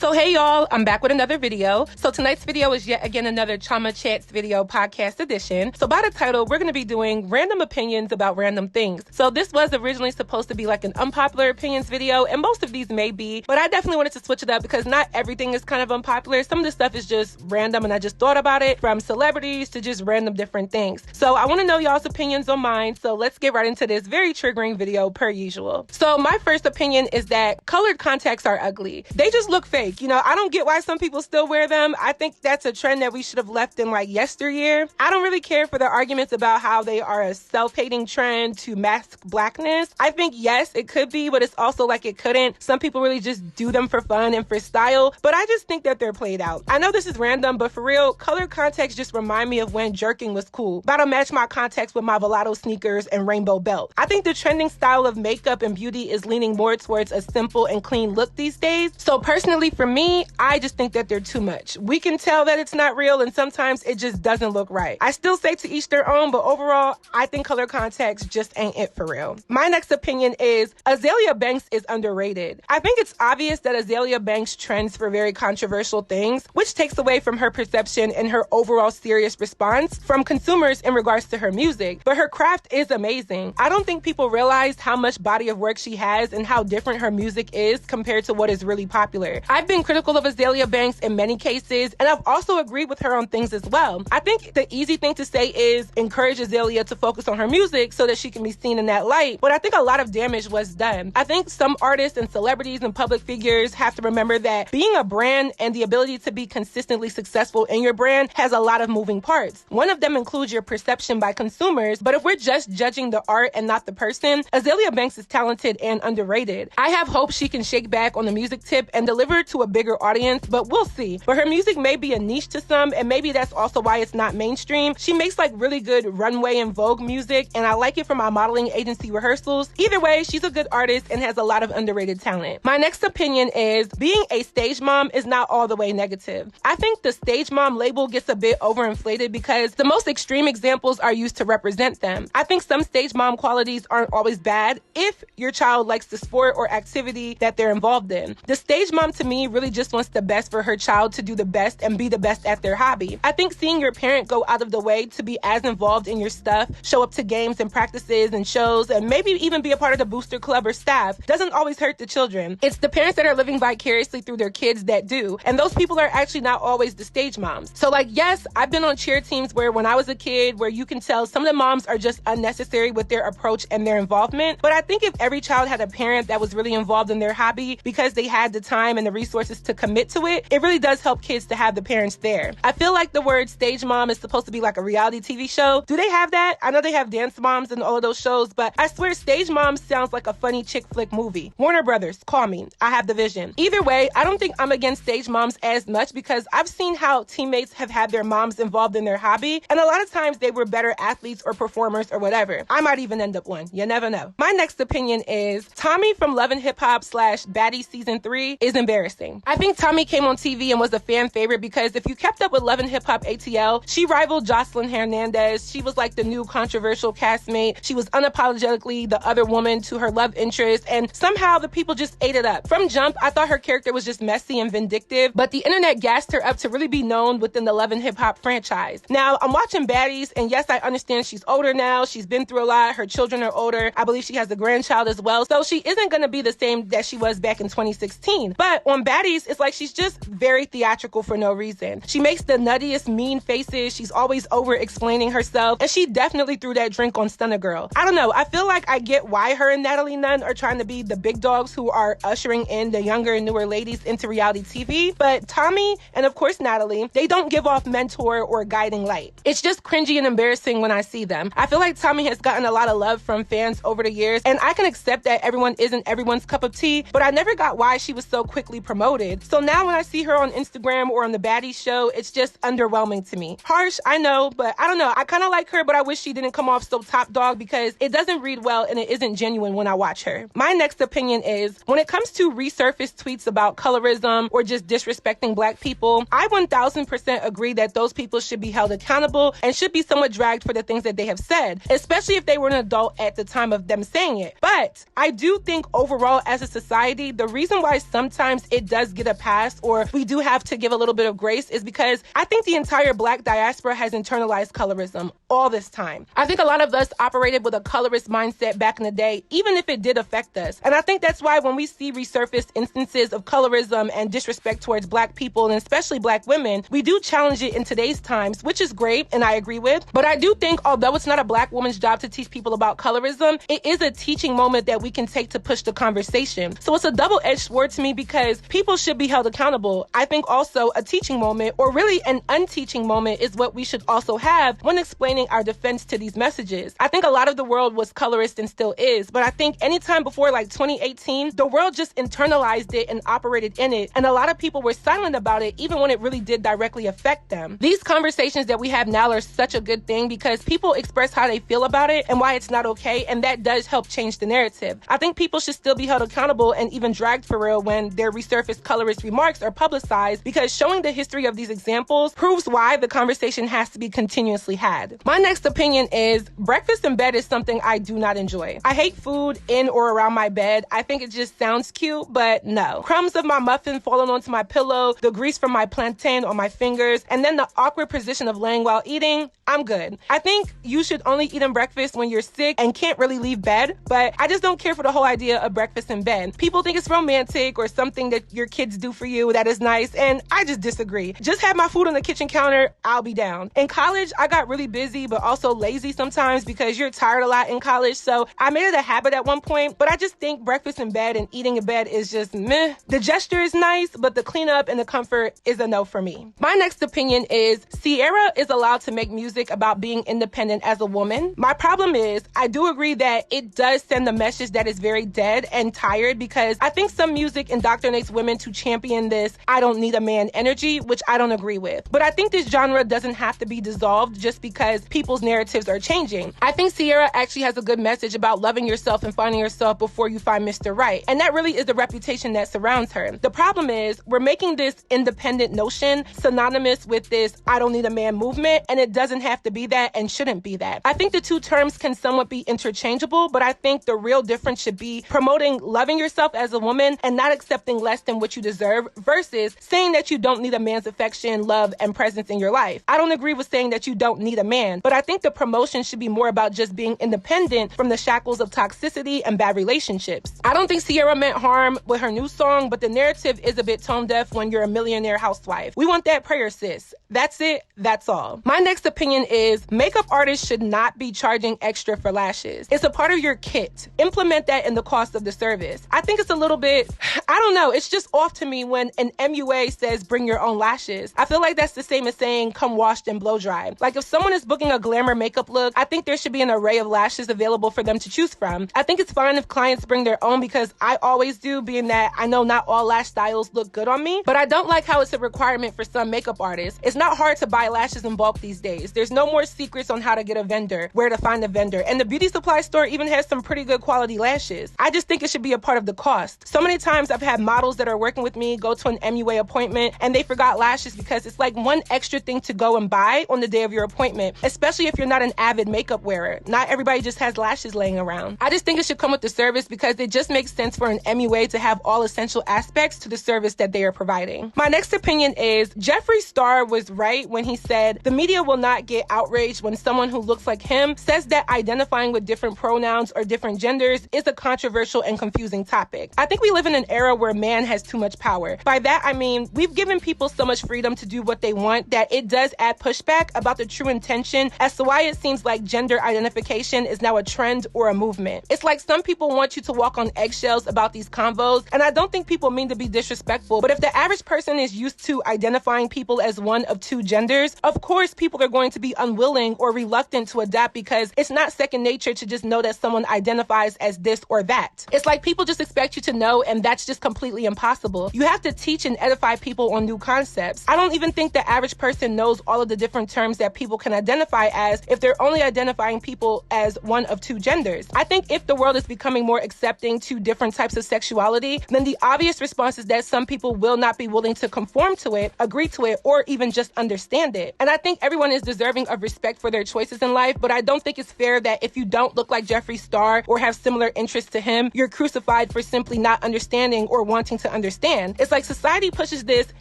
So hey y'all, I'm back with another video. So tonight's video is yet again another Chioma Chats video podcast edition. So by the title, we're going to be doing random opinions about random things. So this was originally supposed to be like an unpopular opinions video, and most of these may be, but I definitely wanted to switch it up because not everything is kind of unpopular. Some of the stuff is just random and I just thought about it, from celebrities to just random different things. So I want to know y'all's opinions on mine. So let's get right into this very triggering video per usual. So my first opinion is that colored contacts are ugly. They just look fake. You know, I don't get why some people still wear them. I think that's a trend that we should have left in like yesteryear. I don't really care for the arguments about how they are a self-hating trend to mask blackness. I think yes, it could be, but it's also like it couldn't. Some people really just do them for fun and for style, but I just think that they're played out. I know this is random, but for real, colored contacts just remind me of when jerking was cool. About to match my contacts with my Volato sneakers and rainbow belt. I think the trending style of makeup and beauty is leaning more towards a simple and clean look these days. So personally, for me, I just think that they're too much. We can tell that it's not real, and sometimes it just doesn't look right. I still say to each their own, but overall, I think color contacts just ain't it for real. My next opinion is Azealia Banks is underrated. I think it's obvious that Azealia Banks trends for very controversial things, which takes away from her perception and her overall serious response from consumers in regards to her music. But her craft is amazing. I don't think people realize how much body of work she has and how different her music is compared to what is really popular. I've been critical of Azealia Banks in many cases, and I've also agreed with her on things as well. I think the easy thing to say is encourage Azealia to focus on her music so that she can be seen in that light, but I think a lot of damage was done. I think some artists and celebrities and public figures have to remember that being a brand and the ability to be consistently successful in your brand has a lot of moving parts. One of them includes your perception by consumers, but if we're just judging the art and not the person, Azealia Banks is talented and underrated. I have hope she can shake back on the music tip and deliver to a bigger audience, but we'll see. But her music may be a niche to some, and maybe that's also why it's not mainstream. She makes like really good runway and Vogue music, and I like it from my modeling agency rehearsals. Either way, she's a good artist and has a lot of underrated talent. My next opinion is being a stage mom is not all the way negative. I think the stage mom label gets a bit overinflated because the most extreme examples are used to represent them. I think some stage mom qualities aren't always bad if your child likes the sport or activity that they're involved in. The stage mom to me really just wants the best for her child to do the best and be the best at their hobby. I think seeing your parent go out of the way to be as involved in your stuff, show up to games and practices and shows, and maybe even be a part of the booster club or staff doesn't always hurt the children. It's the parents that are living vicariously through their kids that do, and those people are actually not always the stage moms. So like, yes, I've been on cheer teams where when I was a kid, where you can tell some of the moms are just unnecessary with their approach and their involvement, but I think if every child had a parent that was really involved in their hobby because they had the time and the resources to commit to it, it really does help kids to have the parents there. I feel like the word stage mom is supposed to be like a reality TV show. Do they have that? I know they have dance moms and all of those shows, but I swear stage mom sounds like a funny chick flick movie. Warner Brothers, call me. I have the vision. Either way, I don't think I'm against stage moms as much because I've seen how teammates have had their moms involved in their hobby, and a lot of times they were better athletes or performers or whatever. I might even end up one. You never know. My next opinion is Tommy from Love and Hip Hop / Baddies Season 3 is embarrassing. I think Tommy came on TV and was a fan favorite because if you kept up with Love and Hip Hop ATL, she rivaled Jocelyn Hernandez. She was like the new controversial castmate. She was unapologetically the other woman to her love interest, and somehow the people just ate it up. From jump, I thought her character was just messy and vindictive, but the internet gassed her up to really be known within the Love and Hip Hop franchise. Now, I'm watching Baddies, and yes, I understand she's older now. She's been through a lot. Her children are older. I believe she has a grandchild as well, so she isn't going to be the same that she was back in 2016. But on Baddies, it's like she's just very theatrical for no reason. She makes the nuttiest mean faces. She's always over-explaining herself, and she definitely threw that drink on Stunner Girl. I don't know. I feel like I get why her and Natalie Nunn are trying to be the big dogs who are ushering in the younger and newer ladies into reality TV, but Tommy and of course Natalie, they don't give off mentor or guiding light. It's just cringy and embarrassing when I see them. I feel like Tommy has gotten a lot of love from fans over the years, and I can accept that everyone isn't everyone's cup of tea, but I never got why she was so quickly promoted. So now when I see her on Instagram or on the Baddies show, it's just underwhelming to me. Harsh, I know, but I don't know. I kind of like her, but I wish she didn't come off so top dog because it doesn't read well and it isn't genuine when I watch her. My next opinion is when it comes to resurfaced tweets about colorism or just disrespecting black people, I 1000% agree that those people should be held accountable and should be somewhat dragged for the things that they have said, especially if they were an adult at the time of them saying it. But I do think overall as a society, the reason why sometimes it does get a pass, or we do have to give a little bit of grace, is because I think the entire Black diaspora has internalized colorism all this time. I think a lot of us operated with a colorist mindset back in the day, even if it did affect us. And I think that's why when we see resurfaced instances of colorism and disrespect towards Black people, and especially Black women, we do challenge it in today's times, which is great and I agree with. But I do think, although it's not a Black woman's job to teach people about colorism, it is a teaching moment that we can take to push the conversation. So it's a double-edged sword to me because people should be held accountable. I think also a teaching moment, or really an unteaching moment, is what we should also have when explaining our defense to these messages. I think a lot of the world was colorist and still is, but I think anytime before like 2018, the world just internalized it and operated in it, and a lot of people were silent about it even when it really did directly affect them. These conversations that we have now are such a good thing because people express how they feel about it and why it's not okay, and that does help change the narrative. I think people should still be held accountable and even dragged for real when their resurfaced colorist remarks are publicized, because showing the history of these examples proves why the conversation has to be continuously had. My next opinion is breakfast in bed is something I do not enjoy. I hate food in or around my bed. I think it just sounds cute, but no. Crumbs of my muffin falling onto my pillow, the grease from my plantain on my fingers, and then the awkward position of laying while eating, I'm good. I think you should only eat in breakfast when you're sick and can't really leave bed, but I just don't care for the whole idea of breakfast in bed. People think it's romantic or something that your kids do for you that is nice, and I just disagree. Just have my food on the kitchen counter, I'll be down. In college, I got really busy, but also lazy sometimes because you're tired a lot in college, so I made it a habit at one point, but I just think breakfast in bed and eating in bed is just meh. The gesture is nice, but the cleanup and the comfort is a no for me. My next opinion is Ciara is allowed to make music about being independent as a woman. My problem is I do agree that it does send a message that is very dead and tired, because I think some music indoctrinates women to champion this I don't need a man energy, which I don't agree with. But I think this genre doesn't have to be dissolved just because people's narratives are changing. I think Ciara actually has a good message about loving yourself and finding yourself before you find Mr. Right. And that really is the reputation that surrounds her. The problem is we're making this independent notion synonymous with this I don't need a man movement, and it doesn't have to be that and shouldn't be that. I think the two terms can somewhat be interchangeable, but I think the real difference should be promoting loving yourself as a woman and not accepting less than what you deserve versus saying that you don't need a man's affection, love, and presence in your life. I don't agree with saying that you don't need a man, but I think the promotion should be more about just being independent from the shackles of toxicity and bad relationships. I don't think Ciara meant harm with her new song, but the narrative is a bit tone deaf when you're a millionaire housewife. We want that prayer, sis. That's it. That's all. My next opinion is makeup artists should not be charging extra for lashes. It's a part of your kit. Implement that in the cost of the service. I think it's a little bit, I don't know, it's just off to me when an MUA says bring your own lashes. I feel like that's the same as saying come washed and blow dry. Like if someone is booking a glamour makeup look, I think there should be an array of lashes available for them to choose from. I think it's fine if clients bring their own, because I always do, being that I know not all lash styles look good on me, but I don't like how it's a requirement for some makeup artists. It's not hard to buy lashes in bulk these days. There's no more secrets on how to get a vendor, where to find a vendor, and the beauty supply store even has some pretty good quality lashes. I just think it should be a part of the cost. So many times I've had models that are working with me go to an MUA appointment and they forgot lashes because it's like one extra thing to go and buy on the day of your appointment, especially if you're not an avid makeup wearer. Not everybody just has lashes laying around. I just think it should come with the service because it just makes sense for an MUA to have all essential aspects to the service that they are providing. My next opinion is Jeffree Star was right when he said the media will not get outraged when someone who looks like him says that identifying with different pronouns or different genders is a controversial and confusing topic. I think we live in an era where man has too much power. By that, I mean, we've given people so much freedom to do what they want that it does add pushback about the true intention as to why it seems like gender identification is now a trend or a movement. It's like some people want you to walk on eggshells about these convos, and I don't think people mean to be disrespectful, but if the average person is used to identifying people as one of two genders, of course people are going to be unwilling or reluctant to adapt because it's not second nature to just know that someone identifies as this or that. It's like people just expect you to know, and that's just completely impossible. You have to teach and edify people on new concepts. I don't even think the average person knows all of the different terms that people can identify as if they're only identifying people as one of two genders. I think if the world is becoming more accepting to different types of sexuality, then the obvious response is that some people will not be willing to conform to it, agree to it, or even just understand it. And I think everyone is deserving of respect for their choices in life, but I don't think it's fair that if you don't look like Jeffree Star or have similar interests to him, you're crucified for simply not understanding or wanting to understand. It's like society pushes this,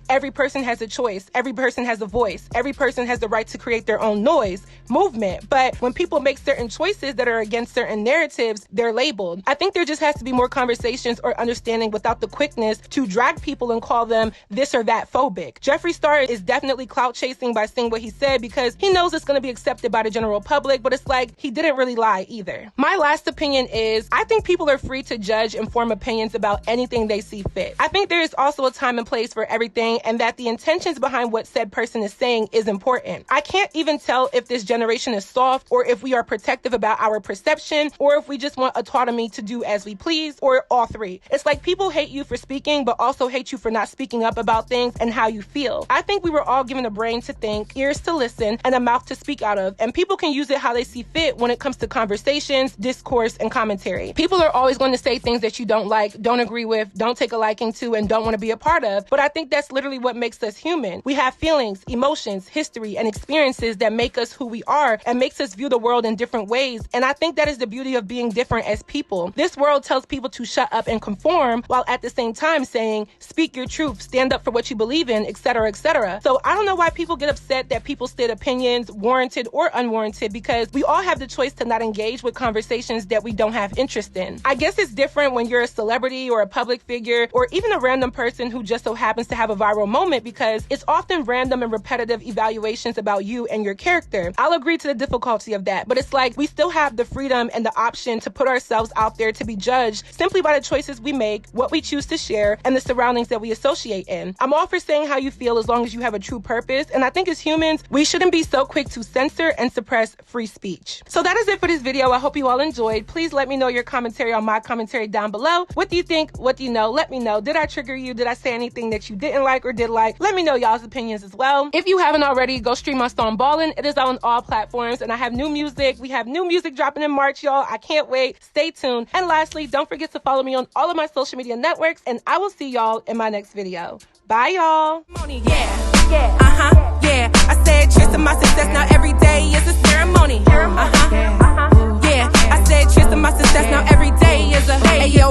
every person has a choice, every person has a voice, every person has the right to create their own noise movement. But when people make certain choices that are against certain narratives, they're labeled. I think there just has to be more conversations or understanding without the quickness to drag people and call them this or that phobic. Jeffree Star is definitely clout chasing by saying what he said because he knows it's going to be accepted by the general public, but it's like he didn't really lie either. My last opinion is I think people are free to judge and form opinions about anything they see fit. I think there is also a time and place for everything, and that the intentions behind what said person is saying is important. I can't even tell if this generation is soft or if we are protective about our perception or if we just want autonomy to do as we please, or all three. It's like people hate you for speaking but also hate you for not speaking up about things and how you feel. I think we were all given a brain to think, ears to listen, and a mouth to speak out of, and people can use it how they see fit when it comes to conversations, discourse, and commentary. People are always going to say things that you don't like, don't agree with, don't take a liking to, and don't want to be a part of, but I think that's literally what makes us human. We have feelings, emotions, history, and experiences that make us who we are and makes us view the world in different ways, and I think that is the beauty of being different as people. This world tells people to shut up and conform while at the same time saying, speak your truth, stand up for what you believe in, etc., etc. So I don't know why people get upset that people state opinions, warranted or unwarranted, because we all have the choice to not engage with conversations that we don't have interest in. I guess it's different when you're a celebrity or a public figure or even a random person who just so happens to have a viral moment, because it's often random and repetitive evaluations about you and your character. I'll agree to the difficulty of that, but it's like we still have the freedom and the option to put ourselves out there to be judged simply by the choices we make, what we choose to share, and the surroundings that we associate in. I'm all for saying how you feel as long as you have a true purpose, and I think as humans, we shouldn't be so quick to censor and suppress free speech. So that is it for this video. I hope you all enjoyed. Please let me know your commentary on my commentary down below. What do you think? What do you know? Let me know. Did I trigger you? Did I say anything that you didn't like or did like? Let me know y'all's opinions as well. If you haven't already, go stream my song Ballin'. It is out on all platforms, and I have new music. We have new music dropping in March, y'all. I can't wait. Stay tuned. And lastly, don't forget to follow me on all of my social media networks, and I will see y'all in my next video. Bye, y'all. Yeah. I said cheers to my success. Now every day is a ceremony. I said cheers to my success. Now every day is a hey yo.